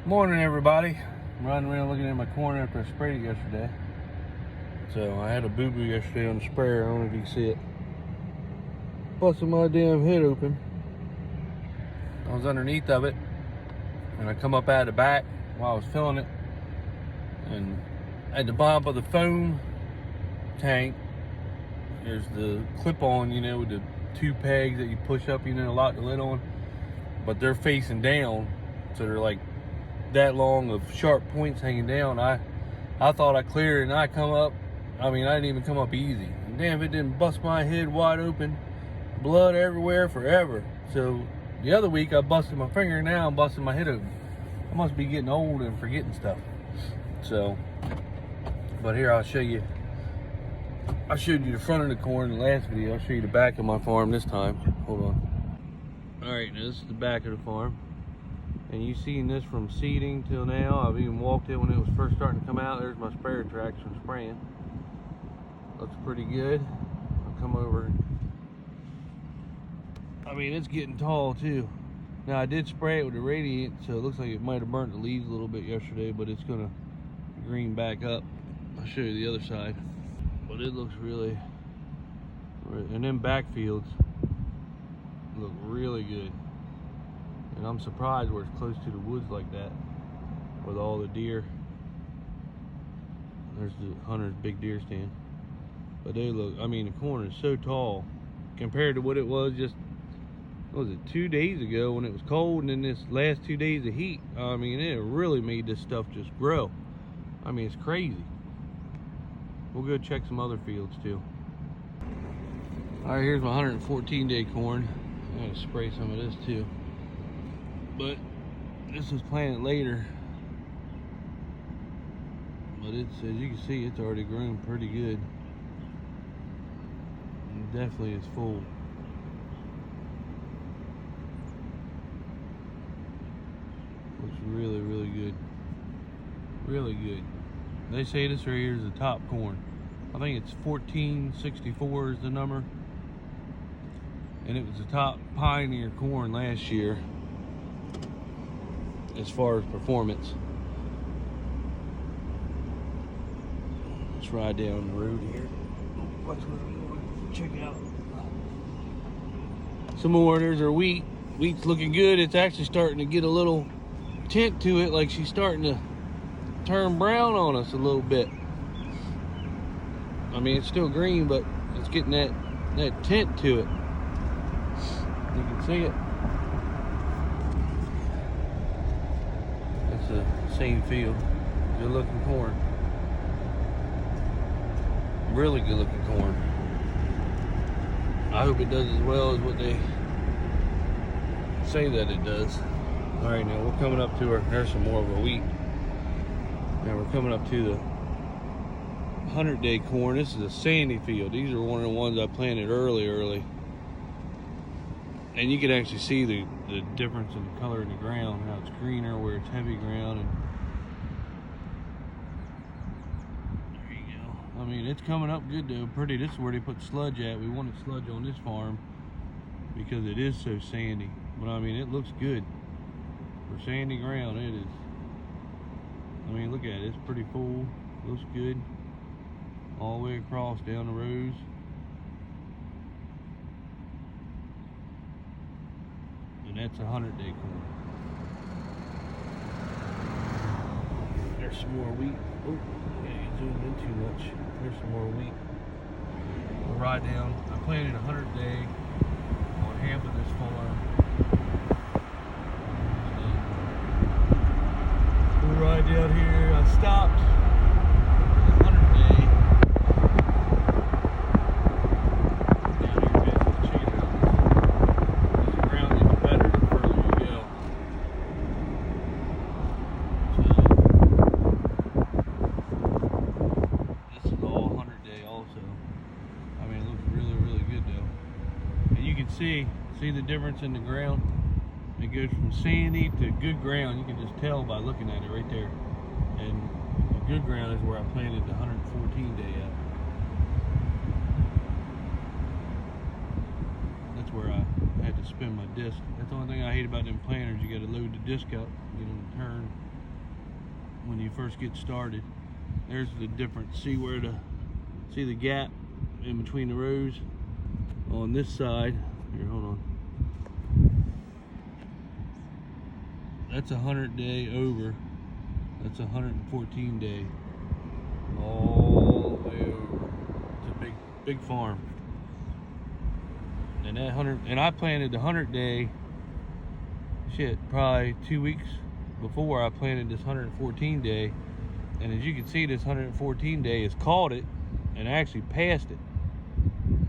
Morning, everybody. I'm riding around looking at my corn after I sprayed it yesterday. So I had a boo-boo yesterday on the sprayer. I don't know if you can see it. Busted my damn head open. I was underneath of it, and I come up out of the back while I was filling it, and at the bottom of the foam tank, there's the clip-on, with the two pegs that you push up, to lock the lid on, but they're facing down, so they're like that long of sharp points hanging down. I thought I cleared it, and I come up. I didn't even come up easy. And damn, it didn't bust my head wide open. Blood everywhere forever. So the other week I busted my finger, now I'm busting my head open. I must be getting old and forgetting stuff. So, but here I'll show you. I showed you the front of the corn in the last video. I'll show you the back of my farm this time. Hold on. All right, now this is the back of the farm. And you've seen this from seeding till now. I've even walked it when it was first starting to come out. There's my sprayer tracks from spraying. Looks pretty good. I'll come over. It's getting tall too. Now I did spray it with a radiant, so it looks like it might have burnt the leaves a little bit yesterday, but it's gonna green back up. I'll show you the other side. But it looks really, and them backfields look really good. And I'm surprised where it's close to the woods like that with all the deer. There's the hunter's big deer stand. But they look, the corn is so tall compared to what it was just, what was it, 2 days ago when it was cold, and then this last 2 days of heat. It really made this stuff just grow. It's crazy. We'll go check some other fields too. All right, here's my 114-day corn. I'm gonna spray some of this too. But this was planted later. But it's, as you can see, it's already grown pretty good. It definitely is full. Looks really, really good. Really good. They say this right here is the top corn. I think it's 1464 is the number. And it was the top Pioneer corn last year as far as performance. Let's ride down the road here. Watch where we're going. Check it out. Some more. There's our wheat. Wheat's looking good. It's actually starting to get a little tint to it, like she's starting to turn brown on us a little bit. It's still green, but it's getting that tint to it. You can see it. That's the same field. Good looking corn. Really good looking corn. I hope it does as well as what they say that it does. All right, now we're coming up to there's some more of our wheat. Now we're coming up to the 100-day corn. This is a sandy field. These are one of the ones I planted early. And you can actually see the difference in the color of the ground, how it's greener where it's heavy ground. And there you go. It's coming up good though, pretty. This is where they put sludge at. We wanted sludge on this farm because it is so sandy. But it looks good. For sandy ground, it is. Look at it. It's pretty full. Looks good. All the way across down the rows. And that's a 100-day corn. There's some more wheat. Oh, yeah, you zoomed in too much. There's some more wheat. We'll ride down. I planted a 100-day on half of this farm. We'll ride down here. I stopped at 100-day. Down here past this chicken house. The ground gets better the further you go. So, this is all 100-day also. It looks really, really good though. And you can see the difference in the ground. It goes from sandy to good ground. You can just tell by looking at it right there. And the good ground is where I planted the 114-day at. That's where I had to spin my disc. That's the only thing I hate about them planters. You got to load the disc up, get them to turn. when you first get started. There's the difference. See the gap in between the rows on this side. Here, hold on. That's 100 day over. That's 114 day. All the way over. It's a big farm. And that 100, and I planted the 100 day, probably 2 weeks before I planted this 114 day. And as you can see, this 114 day has caught it and actually passed it.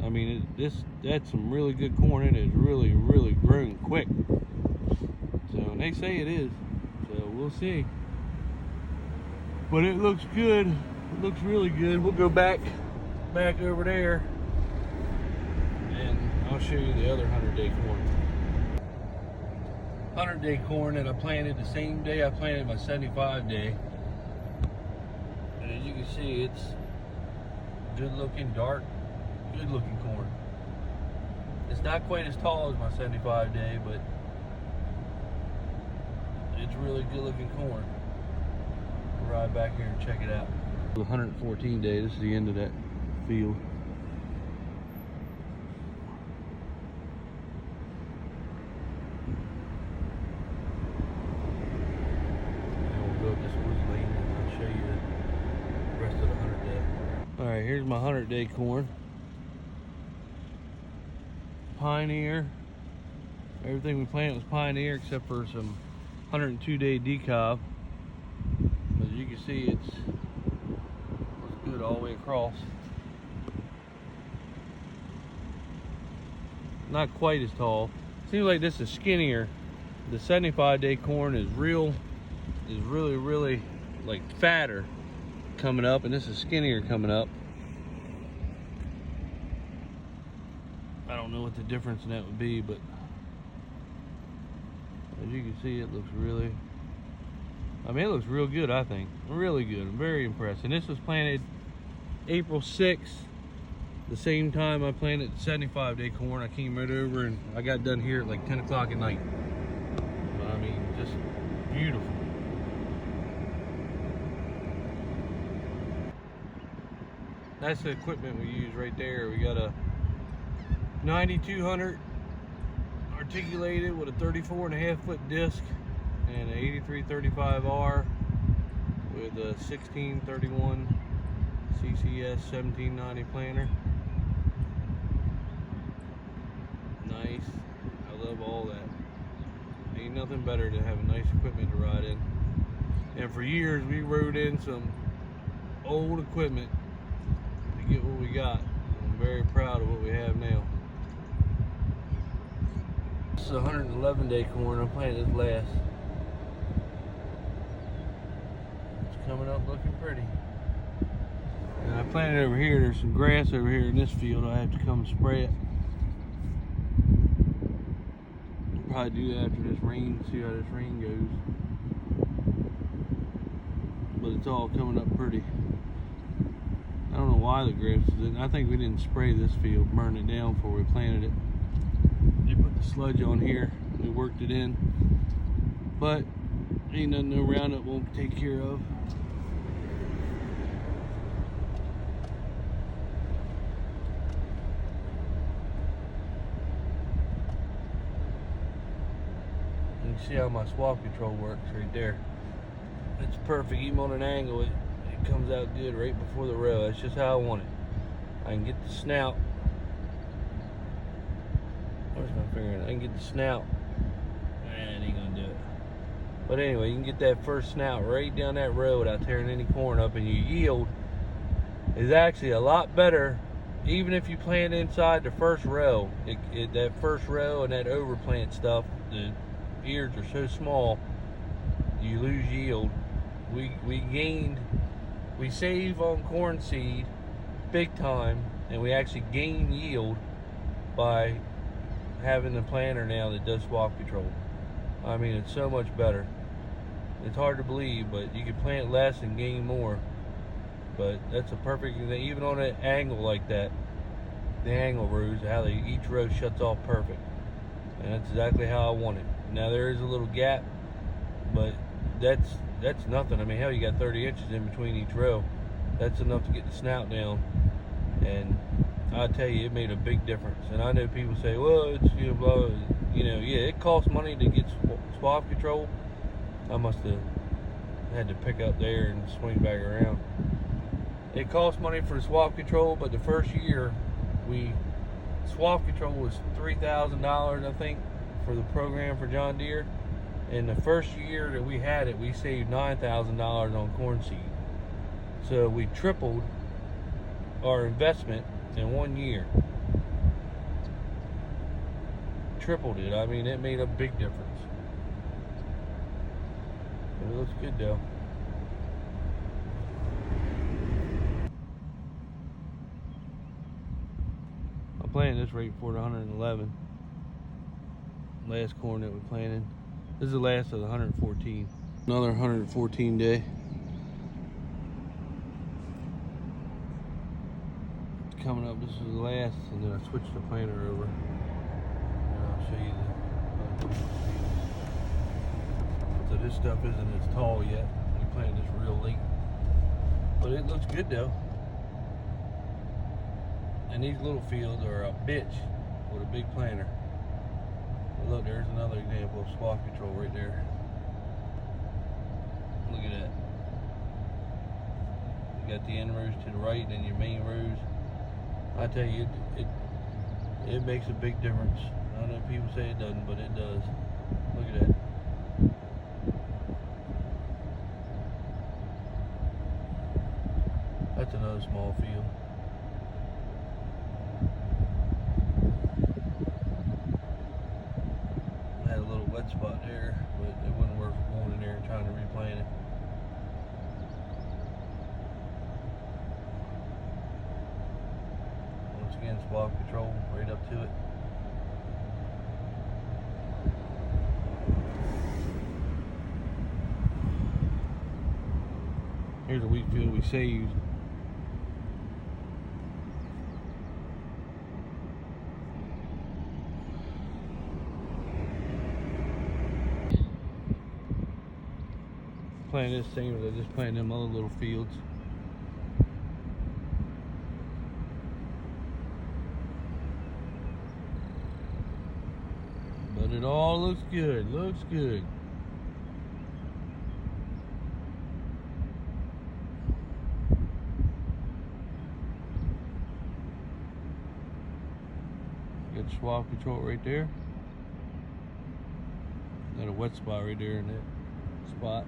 I mean, that's some really good corn, and it's really grown quick. So they say it is. So we'll see. But it looks good. It looks really good. We'll go back over there, and I'll show you the other 100-day corn. 100-day corn that I planted the same day I planted my 75-day. And as you can see, it's good-looking, dark, good-looking corn. It's not quite as tall as my 75-day, but it's really good-looking corn. We'll ride back here and check it out. The 114 day, this is the end of that field. And we'll go up this woods lane and I'll show you the rest of the 100 day. All right, here's my 100-day corn. Pioneer. Everything we planted was Pioneer except for some 102-day decob. But as you can see, it's good all the way across. Not quite as tall. Seems like this is skinnier. The 75-day corn is really like fatter coming up, and this is skinnier coming up. I don't know what the difference in that would be, but as you can see, it looks really, I mean, it looks real good, I think. Really good. I'm very impressed. And this was planted April 6th, the same time I planted 75-day corn. I came right over and I got done here at like 10 o'clock at night. I mean, just beautiful. That's the equipment we use right there. We got a 9200 articulated with a 34.5 foot disc and an 8335R with a 1631 CCS 1790 planter. Nice. I love all that. Ain't nothing better to have a nice equipment to ride in. And for years we rode in some old equipment to get what we got. I'm very proud of what we have now. This is 111-day corn. I'm planting this last. It's coming up looking pretty. And I planted over here. There's some grass over here in this field. I have to come spray it. I'll probably do that after this rain, see how this rain goes. But it's all coming up pretty. I don't know why the grass is in. I think we didn't spray this field, burn it down before we planted it. They put the sludge on here. We worked it in. But ain't nothing no Roundup won't take care of. You can see how my swap control works right there. It's perfect, even on an angle, it comes out good right before the row. That's just how I want it. I can get the snout. Where's my finger? I can get the snout. Man, it ain't gonna do it. But anyway, you can get that first snout right down that row without tearing any corn up, and your yield is actually a lot better. Even if you plant inside the first row, that first row and that overplant stuff, the ears are so small, you lose yield. We save on corn seed big time, and we actually gain yield by having the planter now that does swap control. I mean, it's so much better. It's hard to believe, but you can plant less and gain more. But that's a perfect, even on an angle like that, the angle rows, how each row shuts off perfect. And that's exactly how I want it. Now there is a little gap, but that's nothing. I mean, hell, you got 30 inches in between each row. That's enough to get the snout down. And I tell you, it made a big difference. And I know people say, well, it's, you know, blah, you know, yeah, it costs money to get swath control. I must have had to pick up there and swing back around. It costs money for the swath control, but the first year, swath control was $3,000, I think, for the program for John Deere. And the first year that we had it, we saved $9,000 on corn seed. So we tripled our investment in 1 year. Tripled it. I mean, it made a big difference. But it looks good though. I'm planting this rate for the 111. Last corn that we planted. This is the last of the 114. Another 114 day. It's coming up. This is the last, and then I switched the planter over. And I'll show you the. So this stuff isn't as tall yet. We planted this real late, but it looks good though. And these little fields are a bitch with a big planter. Look, there's another example of swath control right there. Look at that. You got the end rows to the right and your main rows. I tell you, it makes a big difference. I know people say it doesn't, but it does. Look at that. That's another small field. Wet spot there, but it wouldn't work for going in there and trying to replant it. Once again, swath control right up to it. Here's a wheat field we saved. Planting this same as I just planted them other little fields. But it all looks good, looks good. Got swath control right there. Got a wet spot right there in that spot.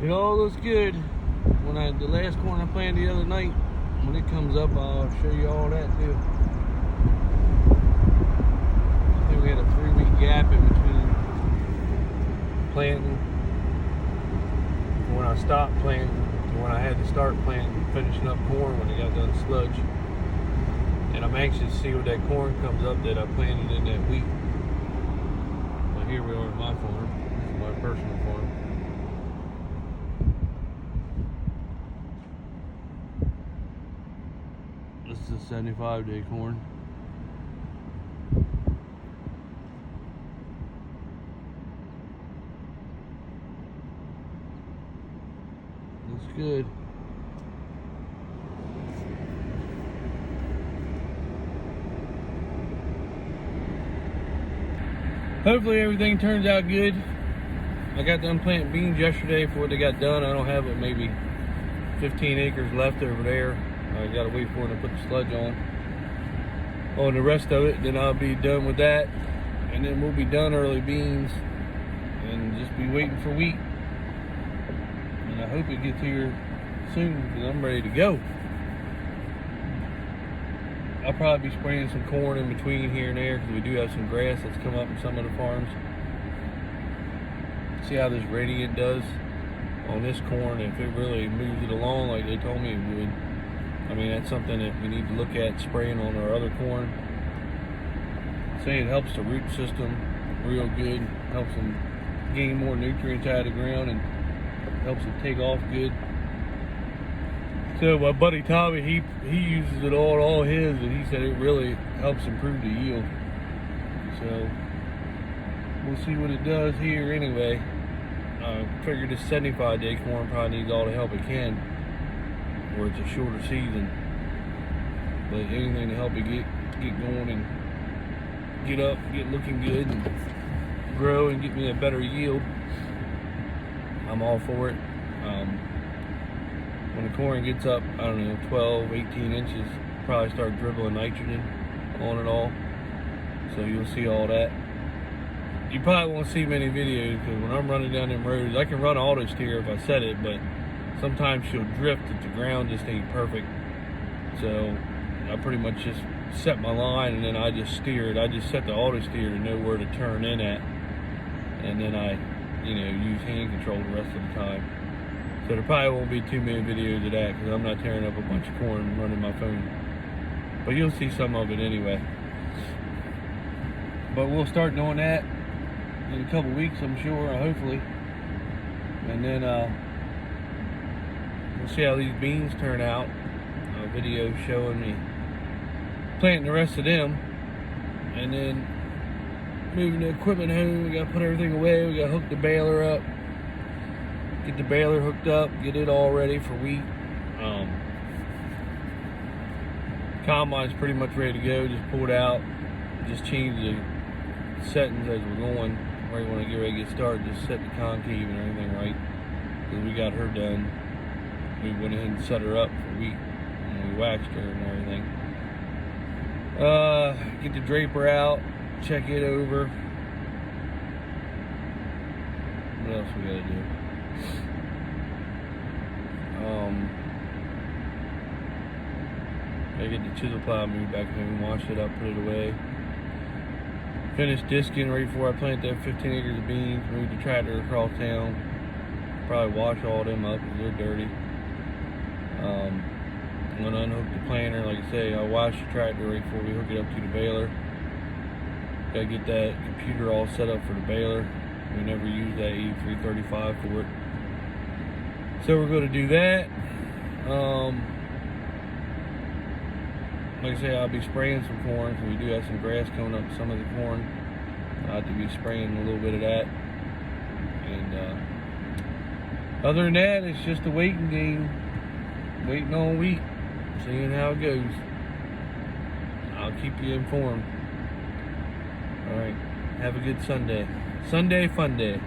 It all looks good. The last corn I planted the other night, when it comes up, I'll show you all that too. I think we had a 3-week gap in between planting, when I stopped planting, and when I had to start planting, finishing up corn when it got done sludge. And I'm anxious to see what that corn comes up that I planted in that wheat. But here we are at my farm. This is my personal farm. This is a 75-day corn. Looks good. Hopefully everything turns out good. I got done planting beans yesterday before they got done. I don't have but maybe 15 acres left over there. I gotta wait for them to put the sludge on the rest of it. Then I'll be done with that, and then we'll be done early beans and just be waiting for wheat. And I hope it gets here soon because I'm ready to go. I'll probably be spraying some corn in between here and there because we do have some grass that's come up in some of the farms. See how this radiant does on this corn. If it really moves it along like they told me it would, I mean, that's something that we need to look at spraying on our other corn. Say it helps the root system real good, helps them gain more nutrients out of the ground, and helps it take off good. So my buddy Tommy, he uses it on all his, and he said it really helps improve the yield. So we'll see what it does here anyway. I figured this 75-day corn probably needs all the help it can, where it's a shorter season. But anything to help it get going and get up, get looking good, and grow and get me a better yield, I'm all for it. When the corn gets up, I don't know, 12, 18 inches, probably start dribbling nitrogen on it all. So you'll see all that. You probably won't see many videos, because when I'm running down them roads, I can run auto steer if I set it, but sometimes she'll drift if the ground just ain't perfect. So I pretty much just set my line, and then I just steer it. I just set the auto steer to know where to turn in at, and then I, use hand control the rest of the time. So there probably won't be too many videos of that, because I'm not tearing up a bunch of corn and running my phone. But you'll see some of it anyway. But we'll start doing that in a couple weeks, I'm sure, hopefully. And then we'll see how these beans turn out. A video showing me planting the rest of them, and then moving the equipment home. We gotta put everything away. We gotta hook the baler up, get the baler hooked up, get it all ready for wheat. Combine's pretty much ready to go. Just pulled out, just changed the settings as we're going. Right when I get ready to get started, just set the concave and everything right, because we got her done. We went ahead and set her up for wheat, and we waxed her and everything. Get the draper out, check it over. What else we gotta do? Gotta get the chisel plow moved back home, wash it up, put it away. Finished disking right before I plant that 15 acres of beans, moved the tractor across town. Probably wash all them up because they're dirty. I'm gonna unhook the planter. Like I say, I'll wash the tractor right before we hook it up to the baler. Gotta get that computer all set up for the baler. We never use that E335 for it. So we're gonna do that. Like I say, I'll be spraying some corn, because we do have some grass coming up some of the corn. I'll have to be spraying a little bit of that. And other than that, it's just a waiting game. Waiting on wheat, seeing how it goes. I'll keep you informed. Alright, have a good Sunday. Sunday fun day.